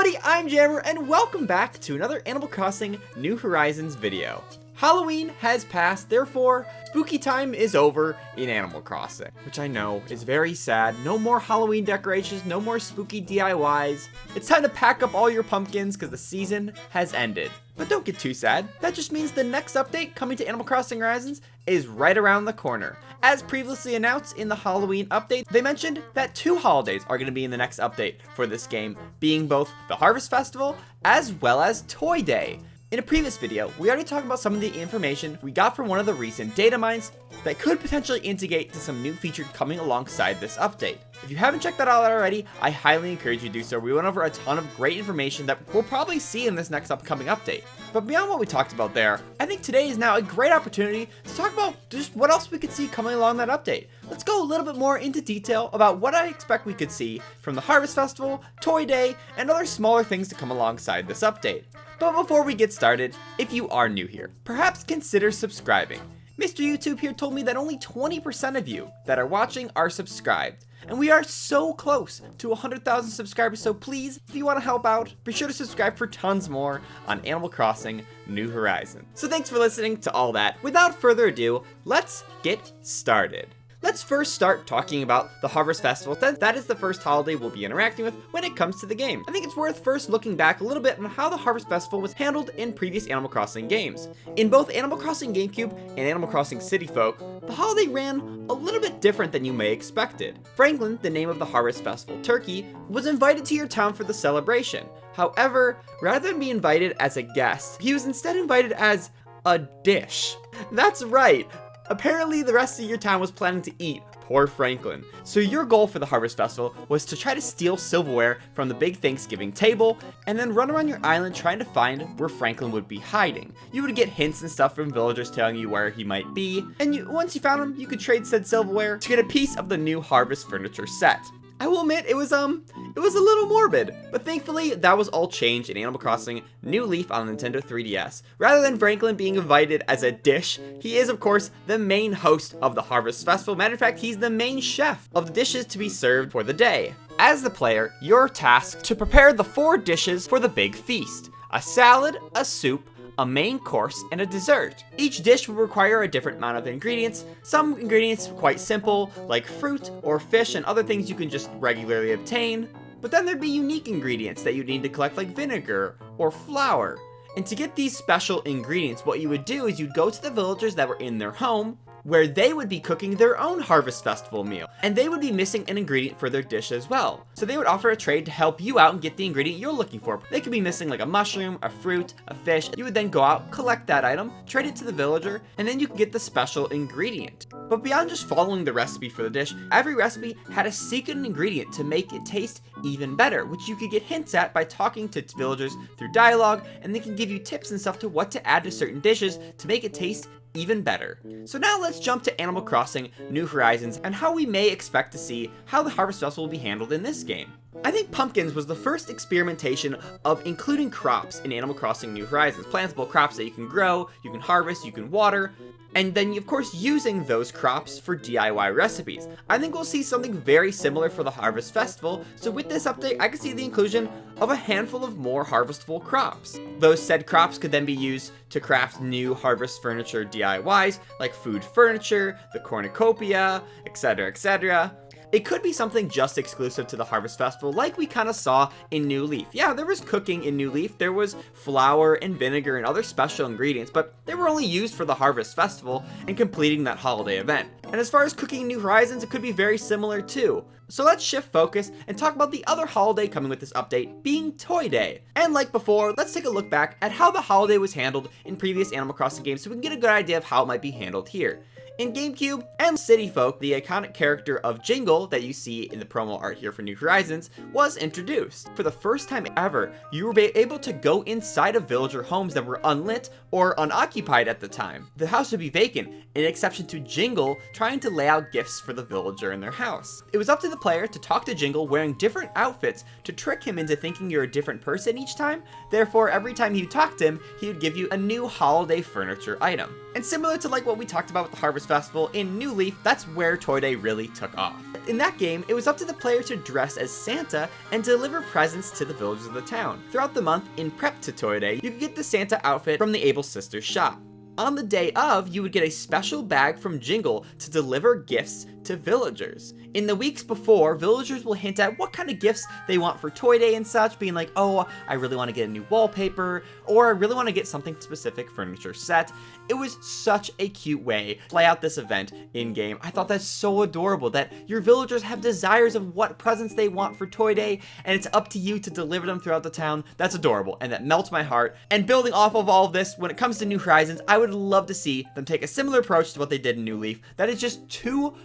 everybody, I'm Jammer, and welcome back to another Animal Crossing New Horizons video. Halloween has passed, therefore, spooky time is over in Animal Crossing, which I know is very sad. No more Halloween decorations, no more spooky DIYs. It's time to pack up all your pumpkins because the season has ended. But don't get too sad. That just means the next update coming to Animal Crossing Horizons is right around the corner. As previously announced in the Halloween update, they mentioned that 2 holidays are going to be in the next update for this game, being both the Harvest Festival as well as Toy Day. In a previous video, we already talked about some of the information we got from one of the recent data mines that could potentially integrate to some new features coming alongside this update. If you haven't checked that out already, I highly encourage you to do so. We went over a ton of great information that we'll probably see in this next upcoming update. But beyond what we talked about there, I think today is now a great opportunity to talk about just what else we could see coming along that update. Let's go a little bit more into detail about what I expect we could see from the Harvest Festival, Toy Day, and other smaller things to come alongside this update. But before we get started, if you are new here, perhaps consider subscribing. Mr. YouTube here told me that only 20% of you that are watching are subscribed. And we are so close to 100,000 subscribers, so please, if you want to help out, be sure to subscribe for tons more on Animal Crossing New Horizons. So thanks for listening to all that. Without further ado, let's get started. Let's first start talking about the Harvest Festival, since that is the first holiday we'll be interacting with when it comes to the game. I think it's worth first looking back a little bit on how the Harvest Festival was handled in previous Animal Crossing games. In both Animal Crossing GameCube and Animal Crossing City Folk, the holiday ran a little bit different than you may expected. Franklin, the name of the Harvest Festival turkey, was invited to your town for the celebration. However, rather than be invited as a guest, he was instead invited as a dish. That's right. Apparently, the rest of your town was planning to eat poor Franklin. So your goal for the Harvest Festival was to try to steal silverware from the big Thanksgiving table, and then run around your island trying to find where Franklin would be hiding. You would get hints and stuff from villagers telling you where he might be, and once you found him, you could trade said silverware to get a piece of the new Harvest furniture set. I will admit, it was a little morbid, but thankfully that was all changed in Animal Crossing New Leaf on Nintendo 3DS. Rather than Franklin being invited as a dish, he is of course the main host of the Harvest Festival. Matter of fact, he's the main chef of the dishes to be served for the day. As the player, you're tasked to prepare the 4 dishes for the big feast: a salad, a soup, a main course, and a dessert. Each dish will require a different amount of ingredients. Some ingredients quite simple, like fruit or fish, and other things you can just regularly obtain. But then there'd be unique ingredients that you'd need to collect, like vinegar or flour. And to get these special ingredients, what you would do is you'd go to the villagers that were in their home, where they would be cooking their own Harvest Festival meal, and they would be missing an ingredient for their dish as well. So they would offer a trade to help you out and get the ingredient you're looking for. They could be missing like a mushroom, a fruit, a fish. You would then go out, collect that item, trade it to the villager, and then you could get the special ingredient. But beyond just following the recipe for the dish, every recipe had a secret ingredient to make it taste even better, which you could get hints at by talking to villagers through dialogue, and they can give you tips and stuff to what to add to certain dishes to make it taste even better. So now let's jump to Animal Crossing New Horizons and how we may expect to see how the Harvest Festival will be handled in this game. I think pumpkins was the first experimentation of including crops in Animal Crossing New Horizons. Plantable crops that you can grow, you can harvest, you can water, and then of course using those crops for DIY recipes. I think we'll see something very similar for the Harvest Festival, so with this update I could see the inclusion of a handful of more harvestable crops. Those said crops could then be used to craft new harvest furniture DIYs, like food furniture, the cornucopia, etc, etc. It could be something just exclusive to the Harvest Festival, like we kind of saw in New Leaf. Yeah, there was cooking in New Leaf, there was flour and vinegar and other special ingredients, but they were only used for the Harvest Festival and completing that holiday event. And as far as cooking in New Horizons, it could be very similar too. So let's shift focus and talk about the other holiday coming with this update, being Toy Day. And like before, let's take a look back at how the holiday was handled in previous Animal Crossing games so we can get a good idea of how it might be handled here. In GameCube and City Folk, the iconic character of Jingle that you see in the promo art here for New Horizons was introduced. For the first time ever, you were able to go inside of villager homes that were unlit or unoccupied at the time. The house would be vacant, an exception to Jingle trying to lay out gifts for the villager in their house. It was up to the player to talk to Jingle wearing different outfits to trick him into thinking you're a different person each time. Therefore, every time you talked to him, he would give you a new holiday furniture item. And similar to like what we talked about with the Harvest Festival, in New Leaf, that's where Toy Day really took off. In that game, it was up to the player to dress as Santa and deliver presents to the villagers of the town. Throughout the month, in prep to Toy Day, you could get the Santa outfit from the Able Sisters shop. On the day of, you would get a special bag from Jingle to deliver gifts to villagers. In the weeks before, villagers will hint at what kind of gifts they want for Toy Day and such, being like, oh, I really want to get a new wallpaper, or I really want to get something specific furniture set. It was such a cute way to play out this event in-game. I thought that's so adorable that your villagers have desires of what presents they want for Toy Day, and it's up to you to deliver them throughout the town. That's adorable, and that melts my heart. And building off of all of this, when it comes to New Horizons, I would love to see them take a similar approach to what they did in New Leaf. That is just too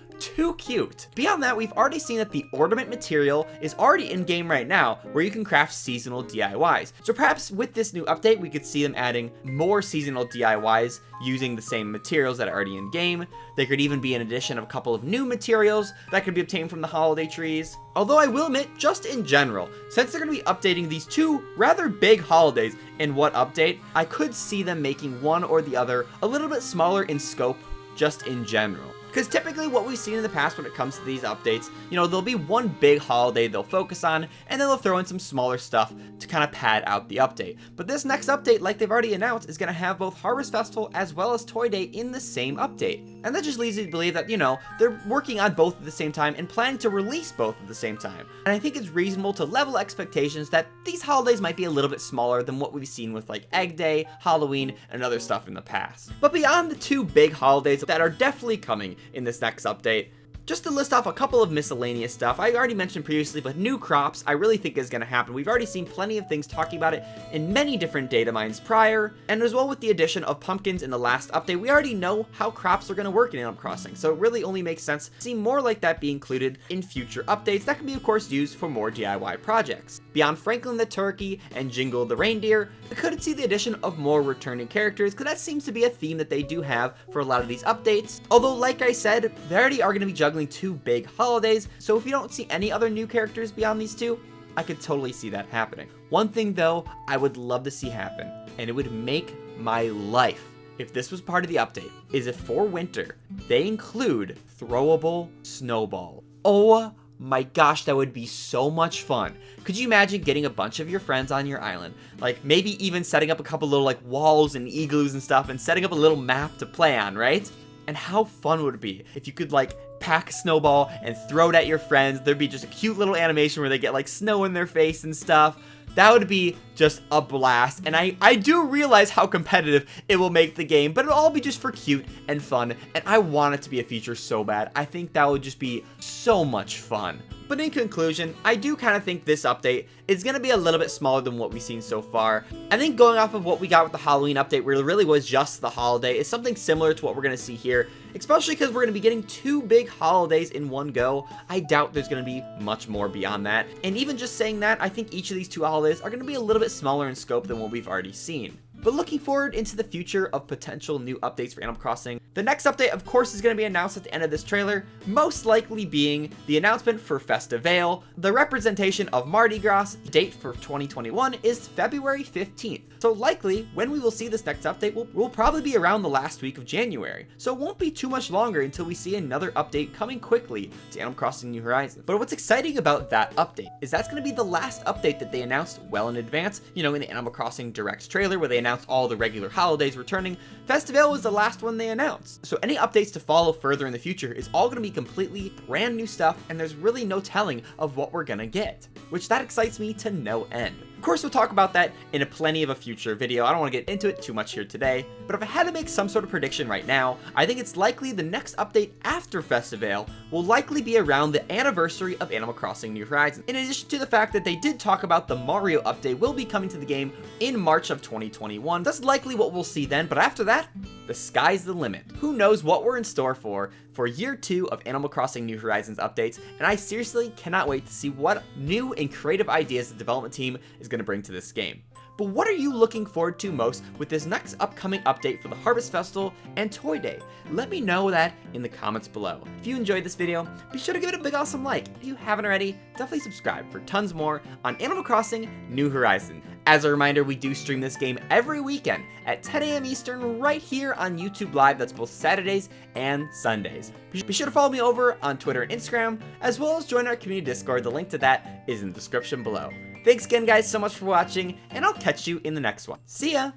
cute. Beyond that, we've already seen that the ornament material is already in game right now, where you can craft seasonal DIYs. So perhaps with this new update, we could see them adding more seasonal DIYs using the same materials that are already in game. There could even be an addition of a couple of new materials that could be obtained from the holiday trees. Although I will admit, just in general, since they're going to be updating these two rather big holidays in one update, I could see them making one or the other a little bit smaller in scope just in general. Because typically what we've seen in the past when it comes to these updates, you know, there'll be one big holiday they'll focus on, and then they'll throw in some smaller stuff to kind of pad out the update. But this next update, like they've already announced, is going to have both Harvest Festival as well as Toy Day in the same update. And that just leads you to believe that, you know, they're working on both at the same time and planning to release both at the same time. And I think it's reasonable to level expectations that these holidays might be a little bit smaller than what we've seen with like Egg Day, Halloween, and other stuff in the past. But beyond the two big holidays that are definitely coming in this next update, just to list off a couple of miscellaneous stuff, I already mentioned previously, but new crops I really think is going to happen. We've already seen plenty of things talking about it in many different data mines prior, and as well with the addition of pumpkins in the last update, we already know how crops are going to work in Animal Crossing, so it really only makes sense to see more like that be included in future updates that can be of course used for more DIY projects. Beyond Franklin the turkey and Jingle the reindeer, I could see the addition of more returning characters, because that seems to be a theme that they do have for a lot of these updates. Although like I said, they already are going to be juggling two big holidays, so if you don't see any other new characters beyond these two, I could totally see that happening. One thing though, I would love to see happen, and it would make my life if this was part of the update, is if for winter, they include throwable Snowball. Oh my gosh, that would be so much fun. Could you imagine getting a bunch of your friends on your island, like maybe even setting up a couple little like walls and igloos and stuff, and setting up a little map to play on, right? And how fun would it be if you could like pack a snowball and throw it at your friends? There'd be just a cute little animation where they get like snow in their face and stuff. That would be just a blast, and I do realize how competitive it will make the game, but it'll all be just for cute and fun, and I want it to be a feature so bad. I think that would just be so much fun. But in conclusion, I do kind of think this update is going to be a little bit smaller than what we've seen so far. I think going off of what we got with the Halloween update, where it really was just the holiday, is something similar to what we're going to see here, especially because we're going to be getting two big holidays in one go. I doubt there's going to be much more beyond that. And even just saying that, I think each of these two holidays are going to be a little bit smaller in scope than what we've already seen. But looking forward into the future of potential new updates for Animal Crossing, the next update of course is going to be announced at the end of this trailer, most likely being the announcement for Festivale. The representation of Mardi Gras date for 2021 is February 15th. So likely when we will see this next update will probably be around the last week of January. So it won't be too much longer until we see another update coming quickly to Animal Crossing New Horizons. But what's exciting about that update is that's going to be the last update that they announced well in advance. You know, in the Animal Crossing Direct trailer where they announced all the regular holidays returning, Festivale was the last one they announced. So any updates to follow further in the future is all going to be completely brand new stuff, and there's really no telling of what we're going to get, which that excites me to no end. Of course, we'll talk about that in a plenty of a future video. I don't want to get into it too much here today, but if I had to make some sort of prediction right now, I think it's likely the next update after Festivale will likely be around the anniversary of Animal Crossing New Horizons. In addition to the fact that they did talk about the Mario update will be coming to the game in March of 2021. That's likely what we'll see then, but after that, the sky's the limit. Who knows what we're in store for year 2 of Animal Crossing New Horizons updates, and I seriously cannot wait to see what new and creative ideas the development team is going to bring to this game. But what are you looking forward to most with this next upcoming update for the Harvest Festival and Toy Day? Let me know that in the comments below. If you enjoyed this video, be sure to give it a big awesome like. If you haven't already, definitely subscribe for tons more on Animal Crossing New Horizons. As a reminder, we do stream this game every weekend at 10 a.m. Eastern right here on YouTube Live. That's both Saturdays and Sundays. Be sure to follow me over on Twitter and Instagram, as well as join our community Discord. The link to that is in the description below. Thanks again, guys, so much for watching, and I'll catch you in the next one. See ya!